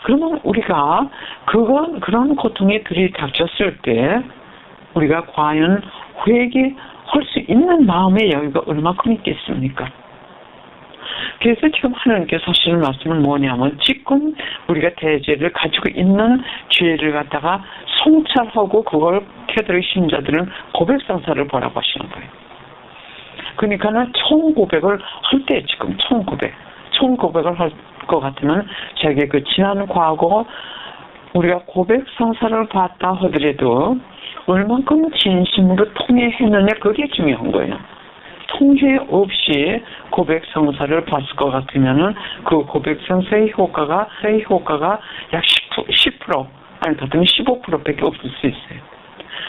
그러면 우리가 그런 고통이 들이닥쳤을 때 우리가 과연 회개할 수 있는 마음의 여유가 얼마큼 있겠습니까? 그래서 지금 하나님께서 하시는 말씀은 뭐냐면 지금 우리가 대죄를 가지고 있는 죄를 갖다가 성찰하고 그걸 캐드릭 신자들은 고백상사를 보라고 하시는 거예요. 그러니까는 총고백을 할 때 지금 총고백을 할 것 같으면 자기 그 지난 과거 우리가 고백상사를 봤다 하더라도 얼만큼 진심으로 통회했느냐 그게 중요한 거예요. 통회 없이 고백성사를 봤을 것 같으면은 그 고백성사의 효과가 약 10% 아니 같으면 15%밖에 없을 수 있어요.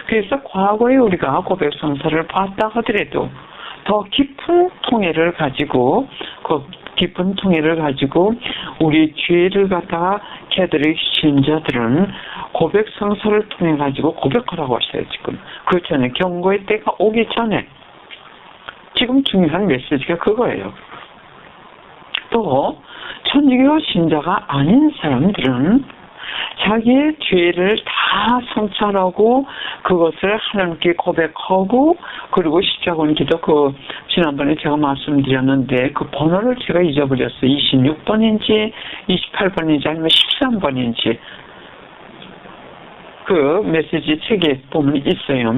그래서 과거에 우리가 고백성사를 봤다 하더라도 더 깊은 통해를 가지고 우리 죄를 갖다가 걔들의 신자들은 고백성사를 통해 가지고 고백하라고 하셔요. 지금 그 전에 경고의 때가 오기 전에 지금 중요한 메시지가 그거예요. 또 천주교 신자가 아닌 사람들은 자기의 죄를 다 성찰하고 그것을 하나님께 고백하고 그리고 십자군 기도 지난번에 제가 말씀드렸는데 그 번호를 제가 잊어버렸어요. 26번인지 28번인지 아니면 13번인지 그 메시지 책에 보면 있어요.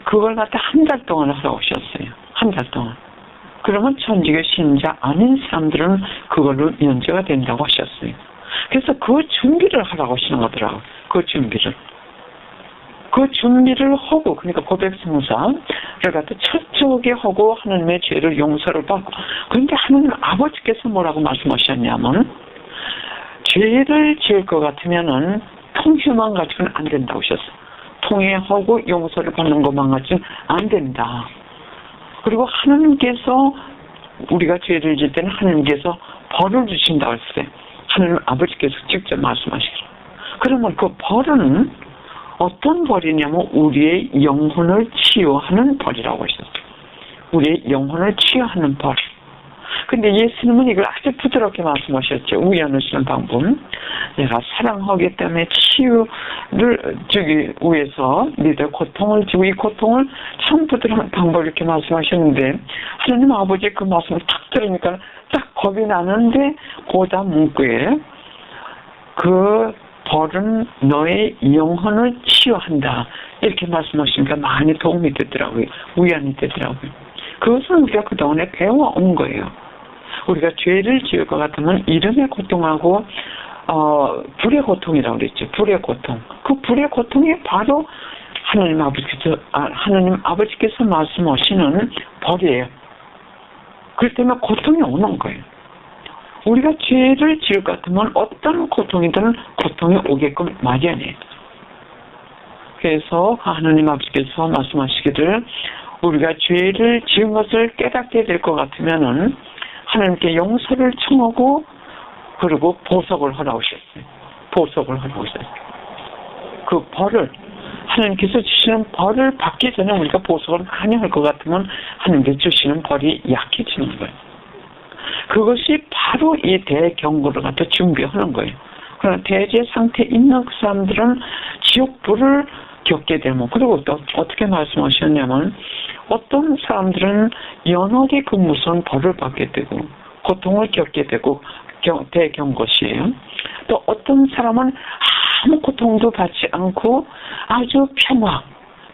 그걸 갖다 한 달 동안 하러 오셨어요. 한 달 동안. 그러면 천주교 신자 아닌 사람들은 그걸로 면제가 된다고 하셨어요. 그래서 그 준비를 하라고 하시는 거더라고요. 그 준비를 하고 그러니까 고백성사를 갖다 철저하게 하고 하나님의 죄를 용서를 받고 그런데 하나님 아버지께서 뭐라고 말씀하셨냐면 죄를 지을 것 같으면은 통회만 가지고는 안 된다고 하셨어요. 통회하고 용서를 받는 것만 가지고는 안 된다. 그리고 하나님께서 우리가 죄를 지을 때는 하나님께서 벌을 주신다고 했어요. 하나님 아버지께서 직접 말씀하시기로. 그러면 그 벌은 어떤 벌이냐면 우리의 영혼을 치유하는 벌이라고 하셨어요. 우리의 영혼을 치유하는 벌. 근데 예수님은 이걸 아주 부드럽게 말씀하셨죠. 우연하시는 방법. 내가 사랑하기 때문에 치유를 주기 위해서 너희들 고통을 주고 이 고통을 참 부드러운 방법 이렇게 말씀하셨는데 하나님 아버지 그 말씀을 딱 들으니까 딱 겁이 나는데 고다 문구에 그 벌은 너의 영혼을 치유한다. 이렇게 말씀하시니까 많이 도움이 되더라고요. 위안이 되더라고요. 그것은 우리가 그동안에 배워온 거예요. 우리가 죄를 지을 것 같으면 이름의 고통하고 불의 고통이라고 그랬죠. 불의 고통. 그 불의 고통이 바로 하나님 아버지께서 말씀하시는 벌이에요. 그렇기 때문에 고통이 오는 거예요. 우리가 죄를 지을 것 같으면 어떤 고통이든 고통이 오게끔 마련해요. 그래서 하나님 아버지께서 말씀하시기를 우리가 죄를 지은 것을 깨닫게 될 것 같으면은 하나님께 용서를 청하고 그리고 보석을 하라고 하셨어요. 보석을 하라고 하셨어요. 그 벌을 하나님께서 주시는 벌을 받기 전에 우리가 보석을 많이 할 것 같으면 하나님께서 주시는 벌이 약해지는 거예요. 그것이 바로 이 대경고를 갖다 준비하는 거예요. 그러나 대제 상태에 있는 그 사람들은 지옥불을 겪게 되면 그리고 또 어떻게 말씀하셨냐면 어떤 사람들은 연하게 그 무서운 벌을 받게 되고 고통을 겪게 되고 대경고시에요. 또 어떤 사람은 아무 고통도 받지 않고 아주 평화,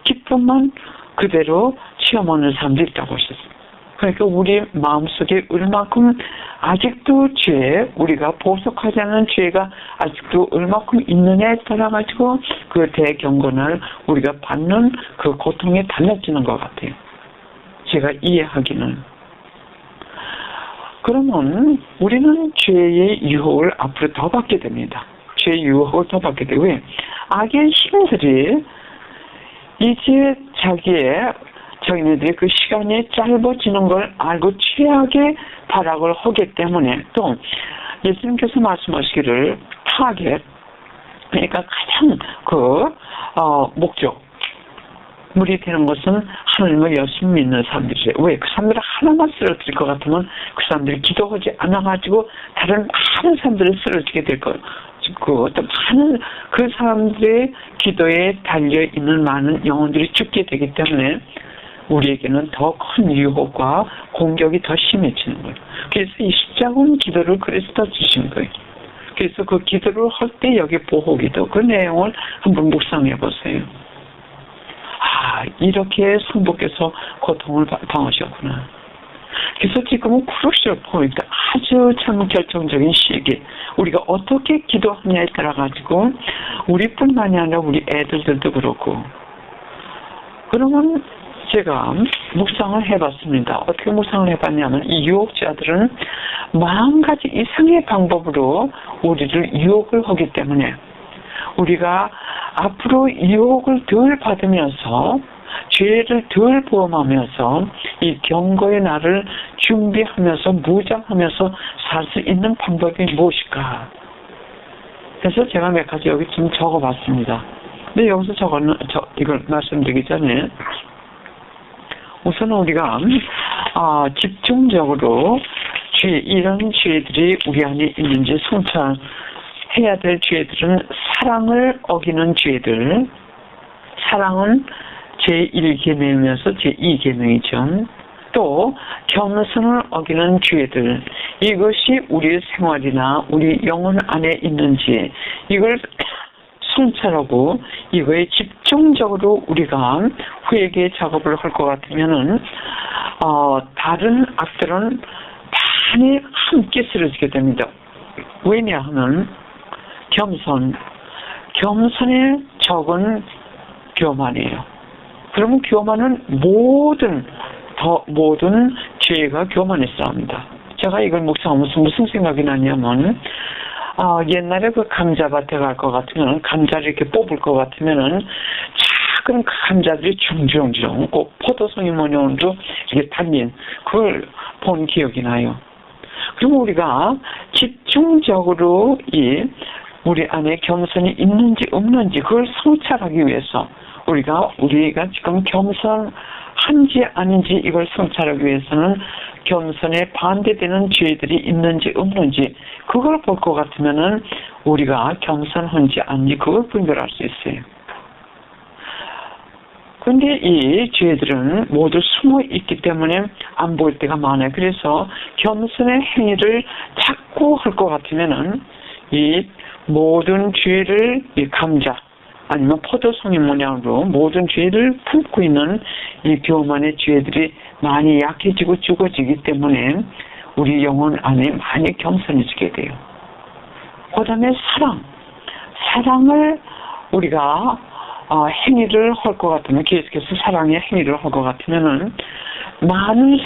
기쁨만 그대로 체험하는 사람도 있다고 하셨어요. 그러니까 우리 마음속에 얼마큼 아직도 우리가 보석하지 않은 죄가 아직도 얼마큼 있느냐에 따라 가지고 그 대경고를 우리가 받는 그 고통이 달라지는 것 같아요. 제가 이해하기는. 그러면 우리는 죄의 유혹을 앞으로 더 받게 됩니다. 죄의 유혹을 더 받게 되고 왜? 악의 힘들이 이제 자기네들이 그 시간이 짧아지는 걸 알고 최악의 발악을 하기 때문에 또 예수님께서 말씀하시기를 타겟 그러니까 가장 목적물이 되는 것은 하나님을 열심히 믿는 사람들이에요. 왜? 그 사람들을 하나만 쓰러뜨릴 것 같으면 그 사람들이 기도하지 않아가지고 다른 많은 사람들을 쓰러지게 될 거예요. 그 어떤 많은 그 사람들의 기도에 달려있는 많은 영혼들이 죽게 되기 때문에 우리에게는 더 큰 유혹과 공격이 더 심해지는 거예요. 그래서 이 십자군 기도를 그래서 더 주신 거예요. 그래서 그 기도를 할 때 여기 보호기도 그 내용을 한번 묵상해 보세요. 아, 이렇게 성부께서 고통을 당하셨구나. 그래서 지금은 크루셜 포인트, 아주 참 결정적인 시기, 우리가 어떻게 기도하냐에 따라 가지고 우리뿐만이 아니라 우리 애들들도 그렇고. 그러면 제가 묵상을 해봤습니다. 어떻게 묵상을 해봤냐면 이 유혹자들은 40가지 이상의 방법으로 우리를 유혹을 하기 때문에 우리가 앞으로 유혹을 덜 받으면서 죄를 덜 보험하면서 이 경고의 날을 준비하면서 무장하면서 살 수 있는 방법이 무엇일까? 그래서 제가 몇 가지 여기 좀 적어봤습니다. 근데 여기서 이걸 말씀드리기 전에 우선 우리가 집중적으로 이런 죄들이 우리 안에 있는지 성찰해야 될 죄들은 사랑을 어기는 죄들, 사랑은 제1계명이면서 제2계명이죠. 또 겸손을 어기는 죄들, 이것이 우리의 생활이나 우리 영혼 안에 있는지 이걸 성찰하고 이거에 집중적으로 우리가 회개 작업을 할 것 같으면은 다른 악들은 많이 함께 쓰러지게 됩니다. 왜냐하면 겸손의 적은 교만이에요. 그러면 교만은 모든 죄가 교만에 싸웁니다. 제가 이걸 묵상하면서 무슨 생각이 나냐면 옛날에 그 감자밭에 갈 것 같으면 감자를 이렇게 뽑을 것 같으면은 작은 감자들이 중중중 꼭 포도송이 모양으로 이렇게 달린 그걸 본 기억이 나요. 그럼 우리가 집중적으로 우리 안에 겸손이 있는지 없는지 그걸 성찰하기 위해서 우리가 지금 겸손한지 아닌지 이걸 성찰하기 위해서는 겸손에 반대되는 죄들이 있는지 없는지 그걸 볼 것 같으면은 우리가 겸손한지 아닌지 그걸 분별할 수 있어요. 근데 이 죄들은 모두 숨어 있기 때문에 안 보일 때가 많아요. 그래서 겸손의 행위를 자꾸 할 것 같으면은 이 모든 죄를 이 감자 아니면 포도송이 모양으로 모든 죄를 품고 있는 이 교만의 죄들이 많이 약해지고 죽어지기 때문에 우리 영혼 안에 많이 겸손해지게 돼요. 그 다음에 사랑을 우리가 행위를 할 것 같으면 계속해서 사랑의 행위를 할 것 같으면은 많은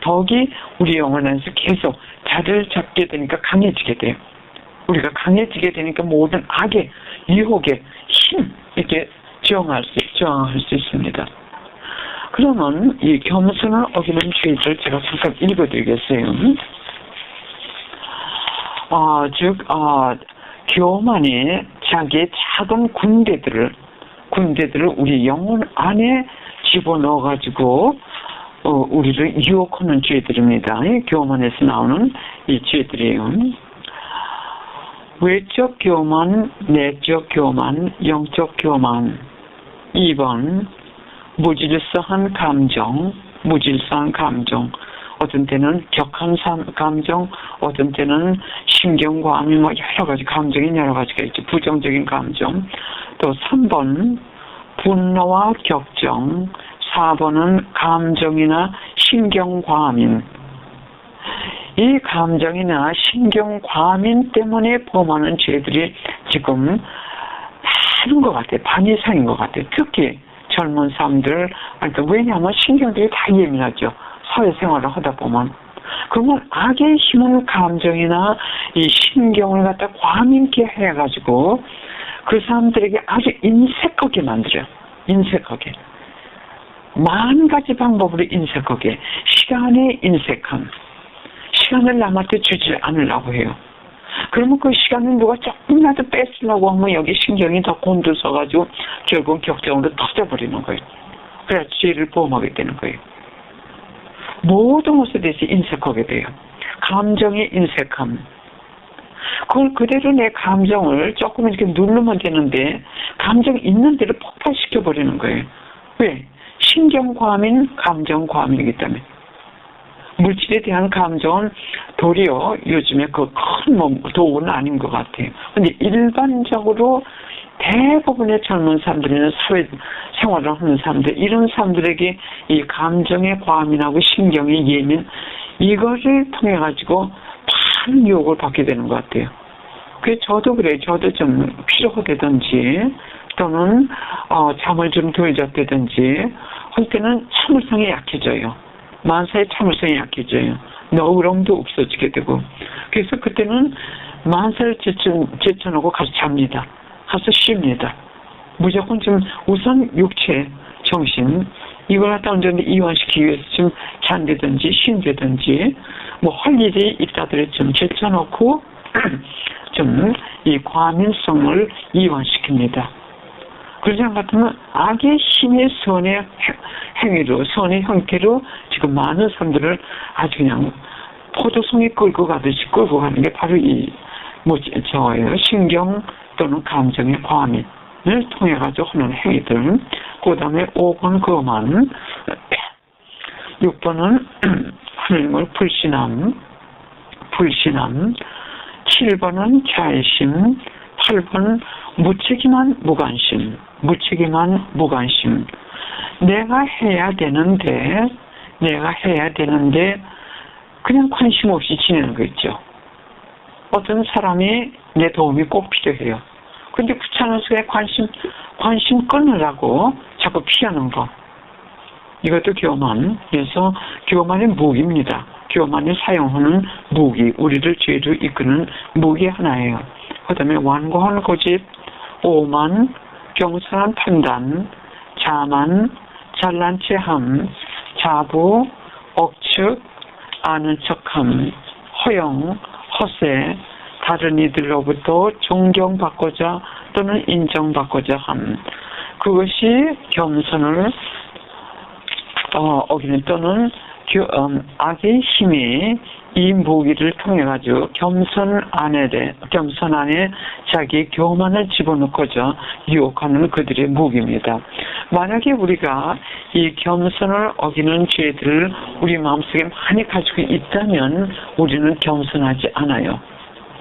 덕이 우리 영혼 안에서 계속 자리를 잡게 되니까 강해지게 돼요. 우리가 강해지게 되니까 모든 악의 유혹의 힘 이렇게 저항할 수 있습니다. 그러면 이 겸손을 어기는 죄를 제가 잠깐 읽어드리겠어요. 교만이 자기의 작은 군대들을 우리 영혼 안에 집어넣어가지고 우리를 유혹하는 죄들입니다. 교만에서 나오는 이 죄들이에요. 외적 교만, 내적 교만, 영적 교만. 2번 무질서한 감정. 어떤 때는 격한 감정, 어떤 때는 신경과함이 여러 가지 감정이 여러 가지가 있죠. 부정적인 감정. 또 3번 분노와 격정. 4번은 감정이나 신경과민. 이 감정이나 신경과민 때문에 범하는 죄들이 지금 많은 것 같아요. 반 이상인 것 같아요. 특히 젊은 사람들, 왜냐하면 신경들이 다 예민하죠. 사회생활을 하다 보면. 그러면 악의 힘은 감정이나 이 신경을 갖다 과민케 해가지고 그 사람들에게 아주 인색하게 만들어요. 인색하게. 10가지 방법으로 인색하게. 시간의 인색함. 시간을 남한테 주지 않으려고 해요. 그러면 그 시간을 누가 조금이라도 뺏으려고 하면 여기 신경이 더 곤두서가지고 결국 격정으로 터져버리는 거예요. 그래서 죄를 보험하게 되는 거예요. 모든 것에 대해서 인색하게 돼요. 감정의 인색함. 그걸 그대로 내 감정을 조금 이렇게 누르면 되는데 감정 있는 대로 폭발시켜 버리는 거예요. 왜? 신경과민, 감정과민이기 때문에. 물질에 대한 감정은 도리어 요즘에 그 큰 도움은 아닌 것 같아요. 근데 일반적으로 대부분의 젊은 사람들이나 사회 생활을 하는 사람들, 이런 사람들에게 이 감정에 과민하고 신경에 예민, 이거를 통해 가지고 많은 유혹을 받게 되는 것 같아요. 그래서 저도 그래요. 저도 좀 피로하다든지 또는 잠을 좀 덜 잤다든지 할 때는 참을성이 약해져요. 만사의 참을성이 약해져요. 너그러움도 없어지게 되고. 그래서 그때는 만사를 제쳐놓고 가서 잡니다. 가서 쉽니다. 무조건 좀 우선 육체, 정신 이걸 갖다 완전히 이완시키기 위해서 좀 잔다든지 쉰다든지 뭐 할 일이 있다더라도 좀 제쳐놓고 좀 이 과민성을 이완시킵니다. 그러지 않 같으면 악의 힘의 선의 행위로, 선의 형태로 지금 많은 사람들을 아주 그냥 포도송이 끌고 가듯이 끌고 가는 게 바로 저예요. 신경 또는 감정의 과민을 통해 가지고 하는 행위들. 그 다음에 5번 거만, 6번은 하나님을 불신함, 7번은 자의심, 8번 무책임한 무관심. 내가 해야 되는데 그냥 관심 없이 지내는 거 있죠. 어떤 사람이 내 도움이 꼭 필요해요. 근데 귀찮아서 관심 끊으라고 자꾸 피하는 거. 이것도 교만. 그래서 교만의 무기입니다. 교만이 사용하는 무기, 우리를 죄로 이끄는 무기 하나예요. 그 다음에 완고한 고집, 오만, 경솔한 판단, 자만, 잘난 체함, 자부, 억측, 아는 척함, 허영, 허세, 다른 이들로부터 존경받고자 또는 인정받고자 함. 그것이 겸손을 어기는 또는 악의 힘이 이 무기를 통해 가지고 겸손 안에 자기 교만을 집어넣고자 유혹하는 그들의 무기입니다. 만약에 우리가 이 겸손을 어기는 죄들을 우리 마음속에 많이 가지고 있다면 우리는 겸손하지 않아요.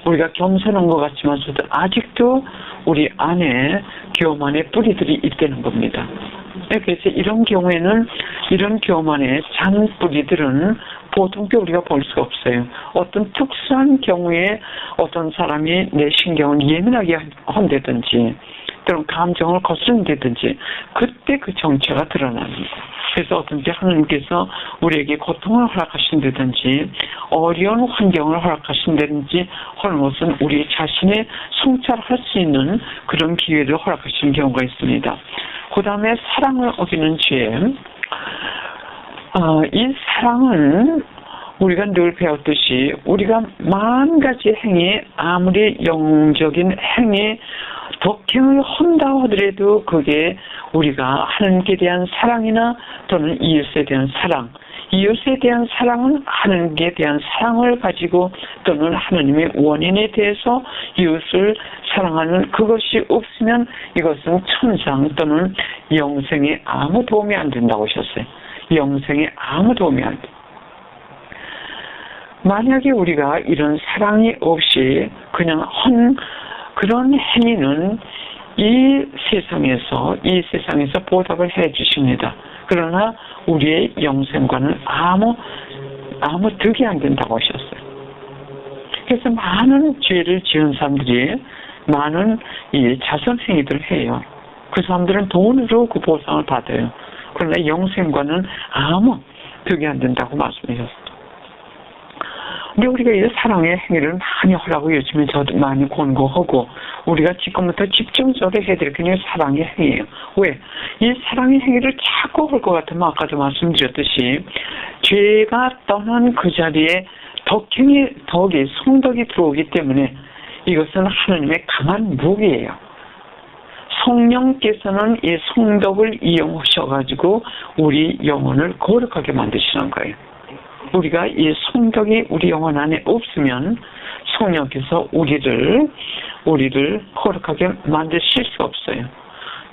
우리가 겸손한 것 같지만서도 아직도 우리 안에 교만의 뿌리들이 있다는 겁니다. 그래서 이런 경우에는 이런 교만의 잔 뿌리들은 보통게 우리가 볼 수가 없어요. 어떤 특수한 경우에 어떤 사람이 내 신경을 예민하게 한다든지 또는 감정을 거스른다든지 그때 그 정체가 드러납니다. 그래서 어떤 때 하나님께서 우리에게 고통을 허락하신다든지 어려운 환경을 허락하신다든지 하는 것은 우리 자신의 성찰할 수 있는 그런 기회를 허락하시는 경우가 있습니다. 그 다음에 사랑을 어기는 죄. 이 사랑은 우리가 늘 배웠듯이 우리가 만 가지 행위, 아무리 영적인 행위, 덕행을 한다 하더라도 그게 우리가 하나님께 대한 사랑이나 또는 이웃에 대한 사랑, 이웃에 대한 사랑은 하나님께 대한 사랑을 가지고 또는 하나님의 원인에 대해서 이웃을 사랑하는 그것이 없으면 이것은 천상 또는 영생에 아무 도움이 안 된다고 하셨어요. 영생에 아무 도움이 안 돼. 만약에 우리가 이런 사랑이 없이 그냥 한 그런 행위는 이 세상에서 보답을 해 주십니다. 그러나 우리의 영생과는 아무 득이 안 된다고 하셨어요. 그래서 많은 죄를 지은 사람들이 많은 이 자선 행위들을 해요. 그 사람들은 돈으로 그 보상을 받아요. 그러나 영생과는 아무 득이 안 된다고 말씀하셨어요. 근데 우리가 이 사랑의 행위를 많이 하라고 요즘에 저도 많이 권고하고 우리가 지금부터 집중적으로 해야 될 게 사랑의 행위예요. 왜? 이 사랑의 행위를 자꾸 할 것 같으면 아까도 말씀드렸듯이 죄가 떠난 그 자리에 성덕이 들어오기 때문에 이것은 하나님의 강한 무기예요. 성령께서는 이 성덕을 이용하셔가지고 우리 영혼을 거룩하게 만드시는 거예요. 우리가 이 성덕이 우리 영혼 안에 없으면 성령께서 우리를 거룩하게 만드실 수 없어요.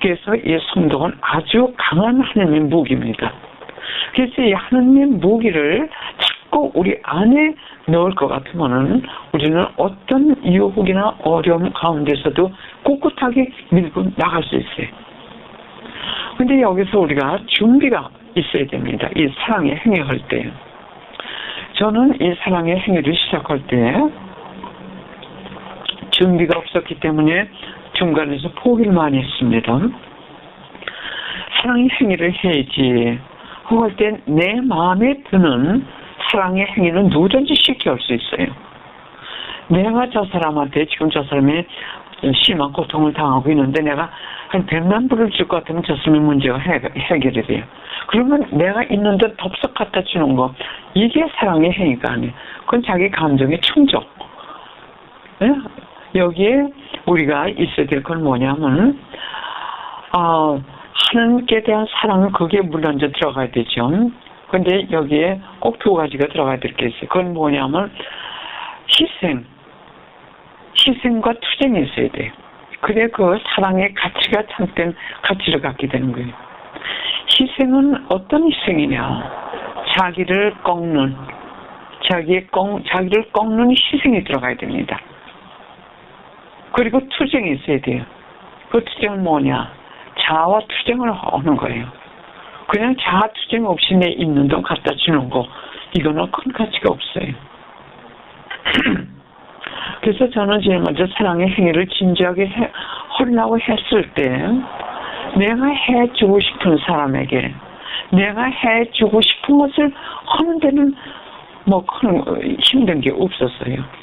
그래서 이 성덕은 아주 강한 하나님의 무기입니다. 그래서 이 하나님의 무기를 자꾸 우리 안에 넣을 것 같으면은 우리는 어떤 유혹이나 어려움 가운데서도 꿋꿋하게 밀고 나갈 수 있어요. 근데 여기서 우리가 준비가 있어야 됩니다. 이 사랑의 행위할 때. 저는 이 사랑의 행위를 시작할 때 준비가 없었기 때문에 중간에서 포기를 많이 했습니다. 사랑의 행위를 해야지. 그럴 때 내 마음에 드는 사랑의 행위는 누구든지 쉽게 할 수 있어요. 내가 저 사람한테 지금 저 사람이 심한 고통을 당하고 있는데 내가 한 100만 불을 줄 것 같으면 저 사람의 문제가 해결이 돼요. 그러면 내가 있는 데 덥석 갖다 주는 거, 이게 사랑의 행위가 아니에요. 그건 자기 감정의 충족. 네? 여기에 우리가 있어야 될 건 뭐냐면 하나님께 대한 사랑은 거기에 물론저 들어가야 되죠. 근데 여기에 꼭 두 가지가 들어가야 될 게 있어요. 그건 뭐냐면 희생과 투쟁이 있어야 돼요. 그래 그 사랑의 가치가 참된 가치를 갖게 되는 거예요. 희생은 어떤 희생이냐? 자기를 꺾는 희생이 들어가야 됩니다. 그리고 투쟁이 있어야 돼요. 그 투쟁은 뭐냐? 자아와 투쟁을 하는 거예요. 그냥 자아 투쟁 없이 내 있는 돈 갖다 주는 거, 이거는 큰 가치가 없어요. 그래서 저는 제일 먼저 사랑의 행위를 진지하게 하려고 했을 때 내가 해주고 싶은 사람에게 내가 해주고 싶은 것을 하는 데는 뭐 큰 힘든 게 없었어요.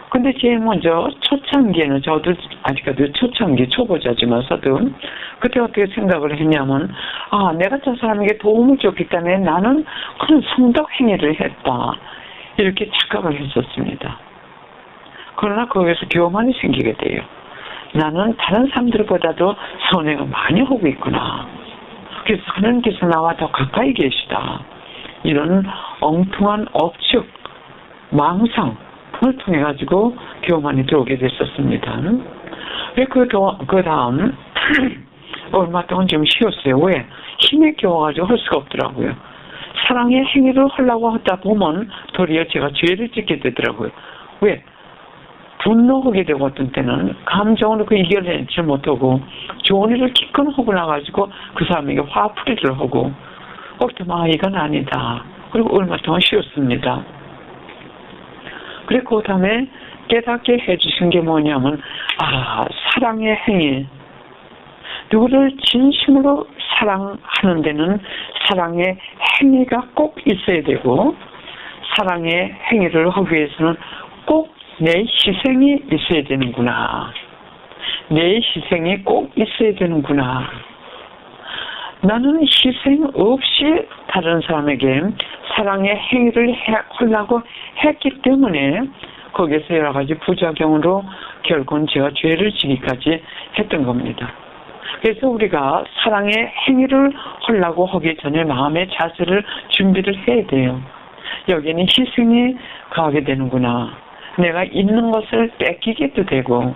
근데 제일 먼저 초창기에는 저도 아직까지 초창기 초보자지만서도 그때 어떻게 생각을 했냐면 내가 저 사람에게 도움을 줬기 때문에 나는 그런 성덕 행위를 했다. 이렇게 착각을 했었습니다. 그러나 거기에서 교만이 생기게 돼요. 나는 다른 사람들보다도 선행을 많이 하고 있구나. 그래서 하나님께서 나와 더 가까이 계시다. 이런 엉뚱한 억측, 망상을 통해 가지고 교만이 들어오게 됐었습니다. 그 다음 얼마 동안 좀 쉬었어요. 왜? 힘에 겨워가지고 할 수가 없더라고요. 사랑의 행위를 하려고 하다 보면 도리어 제가 죄를 짓게 되더라고요. 왜? 분노하게 되고 어떤 때는 감정으로 그 이겨내지 못하고 좋은 일을 기껏 하고 나가지고 그 사람에게 화풀이를 하고 어떤 이건 아니다. 그리고 얼마 동안 쉬었습니다. 그리고 그 다음에 깨닫게 해주신 게 뭐냐면 사랑의 행위. 누구를 진심으로 사랑하는 데는 사랑의 행위가 꼭 있어야 되고 사랑의 행위를 하기 위해서는 꼭 내 희생이 있어야 되는구나. 내 희생이 꼭 있어야 되는구나. 나는 희생 없이 다른 사람에게 사랑의 행위를 하려고 했기 때문에 거기에서 여러 가지 부작용으로 결국은 제가 죄를 지기까지 했던 겁니다. 그래서 우리가 사랑의 행위를 하려고 하기 전에 마음의 자세를 준비를 해야 돼요. 여기에는 희생이 가게 되는구나. 내가 있는 것을 뺏기기도 되고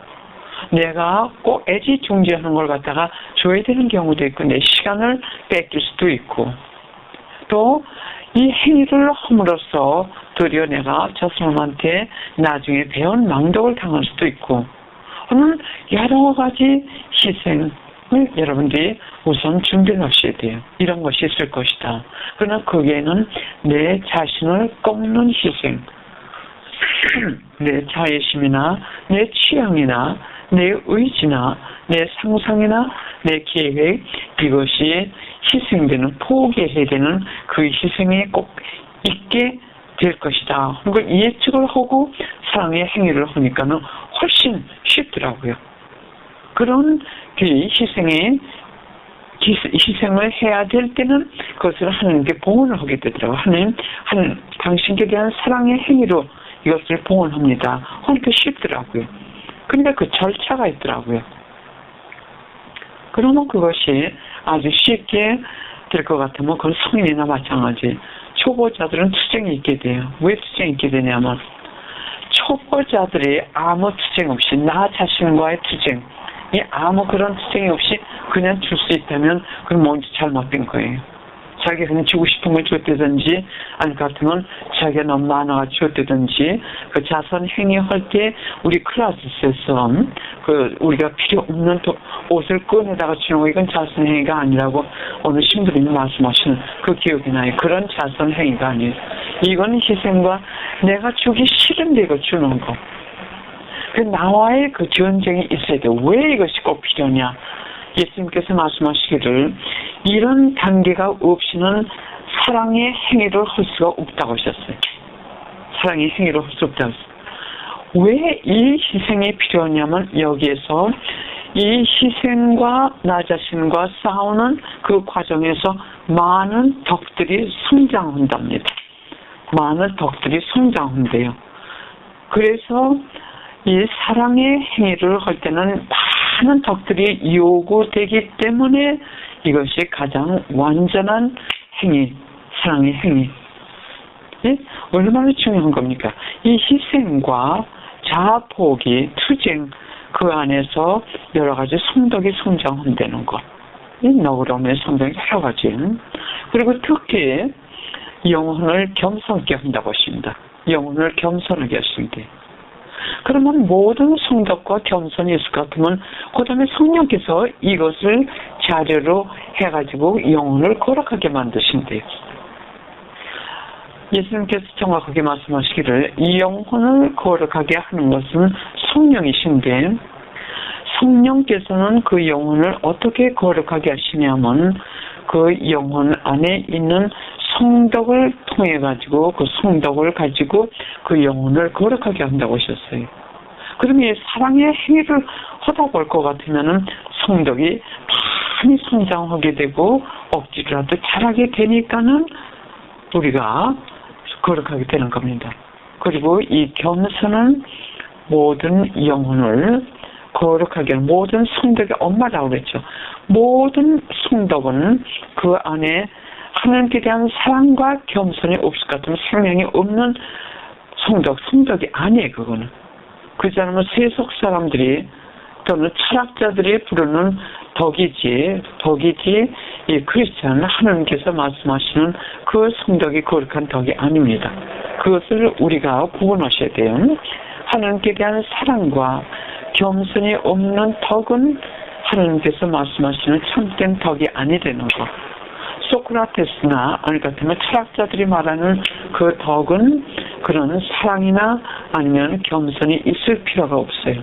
내가 꼭 애지중지하는 걸 갖다가 줘야 되는 경우도 있고 내 시간을 뺏길 수도 있고 또 이 행위를 함으로써 도리어 내가 저 사람한테 나중에 배운 망덕을 당할 수도 있고 하는 여러 가지 희생을 여러분들이 우선 준비를 하셔야 돼요. 이런 것이 있을 것이다. 그러나 거기에는 내 자신을 꺾는 희생, 내 자애심이나 내 취향이나 내 의지나 내 상상이나 내 계획, 이것이 희생되는, 포기해야 되는 그 희생이 꼭 있게 될 것이다. 그걸 예측을 하고 사랑의 행위를 하니까는 훨씬 쉽더라고요. 그런 그 희생을 해야 될 때는 그것을 하나님께 봉헌을 하게 되더라고요. 하나님, 당신께 대한 사랑의 행위로 이것을 봉헌합니다. 그러니까 쉽더라고요. 근데 그 절차가 있더라고요. 그러면 그것이 아주 쉽게 될 것 같으면 그건 성인이나 마찬가지. 초보자들은 투쟁이 있게 돼요. 왜 투쟁이 있게 되냐면 초보자들이 아무 투쟁 없이 나 자신과의 투쟁, 아무 그런 투쟁이 없이 그냥 줄 수 있다면 그건 뭔지 잘못된 거예요. 자기가 그냥 주고 싶은 걸 줬다든지 아니 같으면 자기가 너무 많아가 줬다든지 그 자선 행위할 때 우리 클래스에서 우리가 필요 없는 옷을 꺼내다가 주는 거 이건 자선 행위가 아니라고 어느 신부님이 말씀하시는 그 기억이 나요. 그런 자선 행위가 아니에요. 이건 희생과 내가 주기 싫은데 이거 주는 거. 그 나와의 그 전쟁이 있어야 돼. 왜 이것이 꼭 필요하냐? 예수님께서 말씀하시기를 이런 단계가 없이는 사랑의 행위를 할 수가 없다고 하셨어요. 사랑의 행위를 할 수 없다고 하셨어요. 왜 이 희생이 필요하냐면 여기에서 이 희생과 나 자신과 싸우는 그 과정에서 많은 덕들이 성장한답니다. 많은 덕들이 성장한대요. 그래서 이 사랑의 행위를 할 때는 많은 덕들이 요구되기 때문에 이것이 가장 완전한 행위, 사랑의 행위. 예? 얼마나 중요한 겁니까? 이 희생과 자포기, 투쟁 그 안에서 여러 가지 성덕이 성장한다는 것. 이 너그러움의 성장이 여러 가지. 그리고 특히 영혼을 겸손하게 한다고 하십니다. 영혼을 겸손하게 하신대. 그러면 모든 성덕과 겸손이 있을 것 같으면 그 다음에 성령께서 이것을 자료로 해가지고 영혼을 거룩하게 만드신대요. 예수님께서 정확하게 말씀하시기를 이 영혼을 거룩하게 하는 것은 성령이신데 성령께서는 그 영혼을 어떻게 거룩하게 하시냐면 그 영혼 안에 있는 성덕을 통해 가지고 그 성덕을 가지고 그 영혼을 거룩하게 한다고 하셨어요. 그러면 사랑의 행위를 하다 볼 것 같으면은 성덕이 많이 성장하게 되고 억지로라도 잘하게 되니까는 우리가 거룩하게 되는 겁니다. 그리고 이 겸손은 모든 영혼을 거룩하게 하는 모든 성덕의 엄마라고 그랬죠. 모든 성덕은 그 안에 하나님께 대한 사랑과 겸손이 없을 것 같으면 생명이 없는 성덕이 아니에요. 그거는. 그렇지 않으면 세속 사람들이 또는 철학자들이 부르는 덕이지 이 크리스찬은 하나님께서 말씀하시는 그 성덕이 거룩한 덕이 아닙니다. 그것을 우리가 구분하셔야 돼요. 하나님께 대한 사랑과 겸손이 없는 덕은 하나님께서 말씀하시는 참된 덕이 아니라는 것. 소크라테스나 아니 같으면 철학자들이 말하는 그 덕은 그런 사랑이나 아니면 겸손이 있을 필요가 없어요.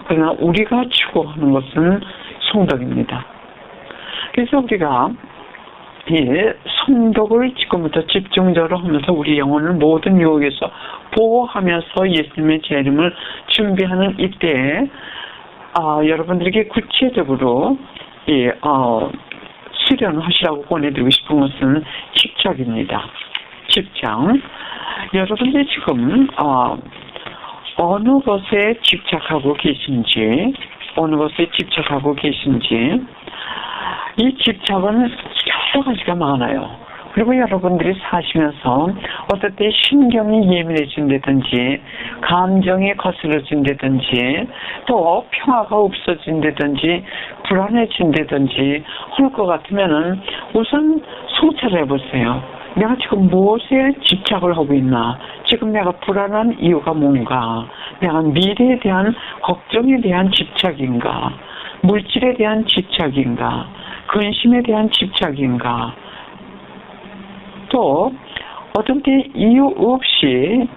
그러나 우리가 추구하는 것은 성덕입니다. 그래서 우리가 이 성덕을 지금부터 집중적으로 하면서 우리 영혼을 모든 유혹에서 보호하면서 예수님의 재림을 준비하는 이때에 여러분들에게 구체적으로 실현하시라고 권해드리고 싶은 것은 집착입니다. 집착. 여러분들이 지금 어느 것에 집착하고 계신지 이 집착은 여러 가지가 많아요. 그리고 여러분들이 사시면서 어떨 때 신경이 예민해진다든지 감정이 거스러진다든지 또 평화가 없어진다든지 불안해진다든지 할 것 같으면은 우선 성찰해 보세요. 내가 지금 무엇에 집착을 하고 있나? 지금 내가 불안한 이유가 뭔가? 내가 미래에 대한 걱정에 대한 집착인가? 물질에 대한 집착인가? 근심에 대한 집착인가? 또 어떤 때 이유 없이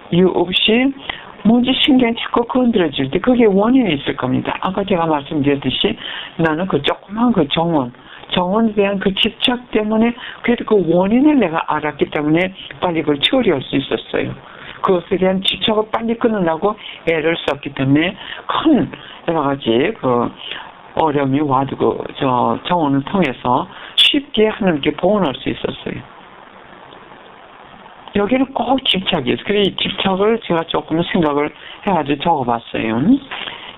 뭔지 신경이 자꾸 건드려질 때 그게 원인이 있을 겁니다. 아까 제가 말씀드렸듯이 나는 그 조그만 그 정원에 대한 그 집착 때문에 그래도 그 원인을 내가 알았기 때문에 빨리 그걸 처리할 수 있었어요. 그것에 대한 집착을 빨리 끊으려고 애를 썼기 때문에 큰 여러 가지 그 어려움이 와도 정원을 통해서 쉽게 하나님께 보응할 수 있었어요. 여기는 꼭 집착이에요. 그래서 이 집착을 제가 조금 생각을 해가지고 적어봤어요.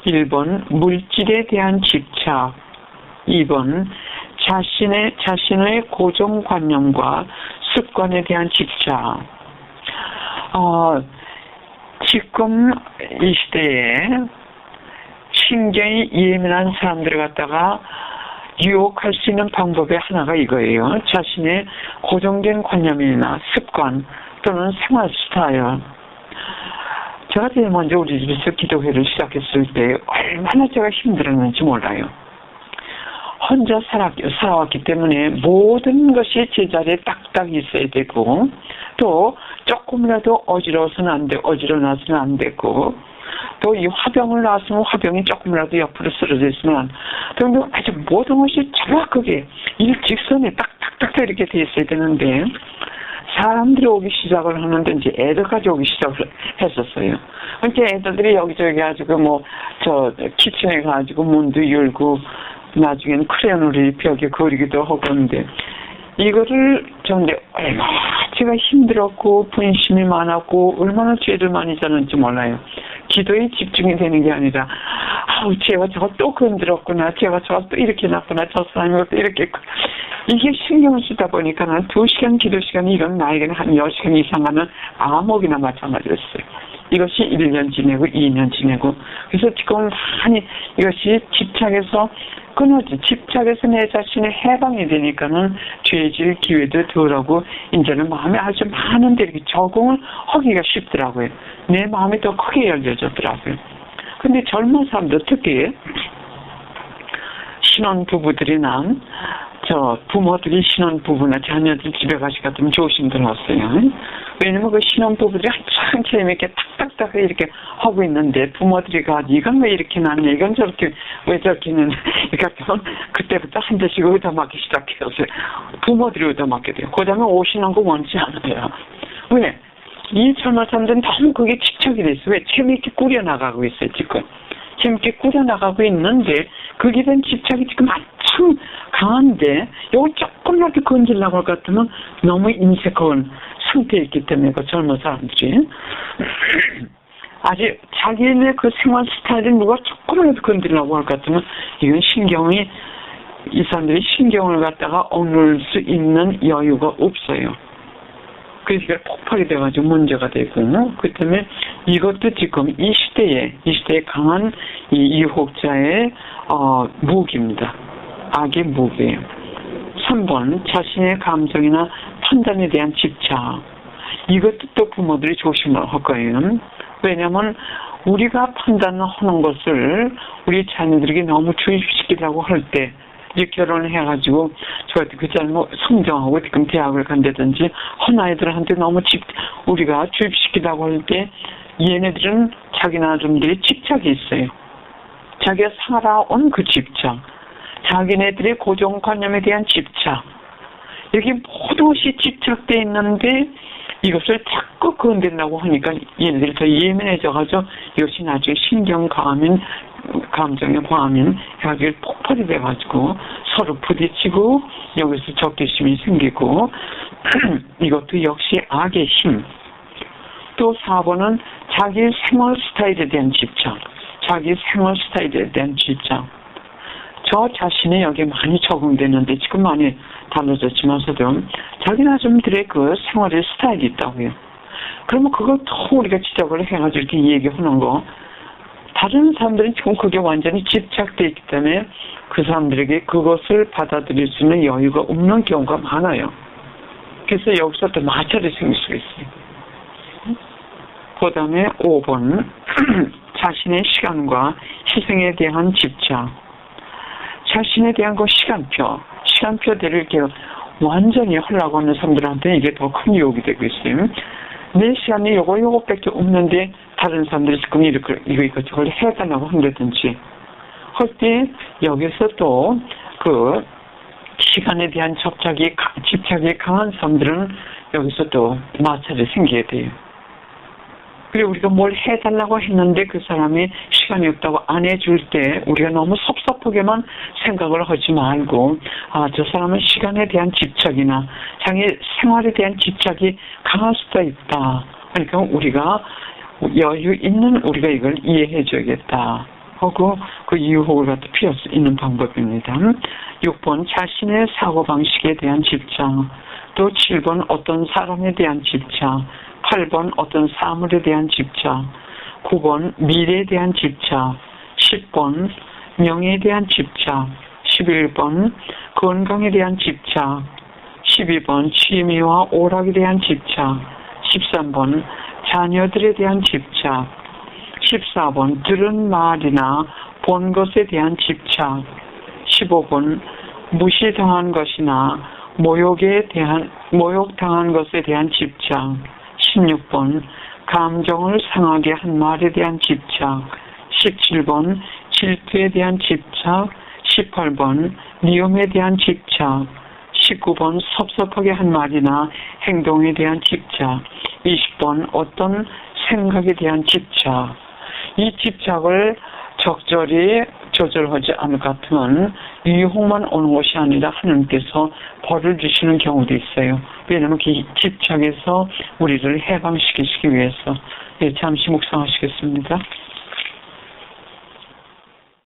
1번 물질에 대한 집착, 2번 자신의 고정관념과 습관에 대한 집착. 지금 이 시대에 신경이 예민한 사람들을 갖다가 유혹할 수 있는 방법의 하나가 이거예요. 자신의 고정된 관념이나 습관 또는 생활 스타일. 제가 제일 먼저 우리 집에서 기도회를 시작했을 때 얼마나 제가 힘들었는지 몰라요. 혼자 살아왔기 때문에 모든 것이 제자리에 딱딱 있어야 되고, 또 조금이라도 어지러워서는 안 되고, 또 이 화병을 놨으면 화병이 조금이라도 옆으로 쓰러져 있으면, 그런데 아주 모든 것이 정확하게 일직선에 딱딱딱 이렇게 돼 있어야 되는데, 사람들이 오기 시작을 하는데 이제 애들까지 오기 시작을 했었어요. 그러니까 애들이 여기저기 가지고 키친에 가지고 문도 열고, 나중에는 크레용으로 벽에 그리기도 하고 그런데, 이거를 근데 얼마나 제가 힘들었고 분심이 많았고 얼마나 죄를 많이 졌는지 몰라요. 기도에 집중이 되는 게 아니라 제가 저거 또 건드렸구나, 제가 저거 또 이렇게 났구나, 저 사람이 또 이렇게, 이게 신경을 쓰다 보니까 난 2시간 기도 시간이 이건 나에게는 한 10시간 이상 하는 암흑이나 마찬가지였어요. 이것이 1년 지내고 2년 지내고, 그래서 지금 많이 이것이 집착에서 내 자신의 해방이 되니까는 죄질 기회도 덜하고 이제는 마음에 아주 많은데 이렇게 적응을 하기가 쉽더라고요. 내 마음이 더 크게 열려졌더라고요. 근데 젊은 사람들, 특히 신혼부부들이나 부모들이 신혼부부나 자녀들 집에 가시 같으면 조심들었어요. 왜냐면 그 신혼부부들이 한참 재미있게 탁탁탁 이렇게 하고 있는데 부모들이 이건 왜 이렇게 났냐, 이건 저렇게 왜 저렇게 했냐, 그러니까 그때부터 한 대씩 얻어맞기 시작해요. 부모들이 얻어맞게 돼요. 그 다음에 오시는 거 원치 않아요. 왜? 이 젊은 사람들은 너무 그게 집착이 돼 있어요. 왜? 재미있게 꾸려나가고 있어요, 지금. 재밌게 꾸려나가고 있는데 거기에 대한 집착이 지금 한참 강한데 이걸 조금이라도 건지려고 할 것 같으면 너무 인색한 상태에 있기 때문에 그 젊은 사람들이 아직 자기네 그 생활 스타일을 누가 조금이라도 건드리려고 할 것 같으면 이건 이 사람들이 신경을 갖다가 억눌 수 있는 여유가 없어요. 그래서 이게 폭발이 돼가지고 문제가 되고, 그 때문에 이것도 지금 이 시대에 강한 이 유혹자의 무기입니다. 악의 무기예요. 3번, 자신의 감정이나 판단에 대한 집착. 이것도 또 부모들이 조심을 할 거예요. 왜냐하면 우리가 판단하는 것을 우리 자녀들에게 너무 주입시키려고 할 때, 이제 결혼을 해가지고 저한테 성정하고 지금 대학을 간다든지 한 아이들한테 너무 우리가 주입시키려고 할 때 얘네들은 자기 나름대로 집착이 있어요. 자기가 살아온 그 집착, 자기네들의 고정관념에 대한 집착, 이렇게 모든 것이 집착되어 있는데 이것을 자꾸 건드리려고 하니까 얘네들이 더 예민해져가지고 이것이 나중에 감정의 과민 해가지고 폭발이 돼가지고 서로 부딪히고 여기서 적개심이 생기고 이것도 역시 악의 힘. 또 4번은 자기 생활 스타일에 대한 집착. 저 자신이 여기에 많이 적응되는데 지금 많이 달라졌지만서도 자기 나름대로의 그 생활의 스타일이 있다고요. 그러면 그걸 더 우리가 지적을 해가지고 이렇게 얘기하는 거, 다른 사람들은 지금 그게 완전히 집착되어 있기 때문에 그 사람들에게 그것을 받아들일 수 있는 여유가 없는 경우가 많아요. 그래서 여기서 또 마찰이 생길 수가 있어요. 그 다음에 5번 자신의 시간과 희생에 대한 집착. 자신에 대한 그 시간표대로 이렇게 완전히 하려고 하는 사람들한테 이게 더 큰 유혹이 되고 있어요. 내 시간이 요거밖에 없는데 다른 사람들이 지금 이거 저걸 해달라고 한다든지 할 때 여기서 또 그 시간에 대한 집착이 강한 사람들은 여기서 또 마찰이 생기게 돼요. 그리고 우리가 뭘 해달라고 했는데 그 사람이 시간이 없다고 안 해줄 때 우리가 너무 섭섭하게만 생각을 하지 말고 저 사람은 시간에 대한 집착이나 자기 생활에 대한 집착이 강할 수도 있다. 그러니까 우리가 여유 있는 우리가 이걸 이해해 줘야겠다 하고 그 유혹을 갖다 피할 수 있는 방법입니다. 6번 자신의 사고방식에 대한 집착. 또 7번 어떤 사람에 대한 집착, 8번 어떤 사물에 대한 집착, 9번 미래에 대한 집착, 10번 명예에 대한 집착, 11번 건강에 대한 집착, 12번 취미와 오락에 대한 집착, 13번 자녀들에 대한 집착, 14번 들은 말이나 본 것에 대한 집착, 15번 무시당한 것이나 모욕당한 것에 대한 집착, 16번 감정을 상하게 한 말에 대한 집착, 17번 질투에 대한 집착, 18번 미움에 대한 집착, 19번 섭섭하게 한 말이나 행동에 대한 집착, 20번 어떤 생각에 대한 집착. 이 집착을 적절히 조절하지 않을 것 같으면 유혹만 오는 것이 아니라 하나님께서 벌을 주시는 경우도 있어요. 왜냐하면 그 집착에서 우리를 해방시키기 위해서. 잠시 묵상하시겠습니다.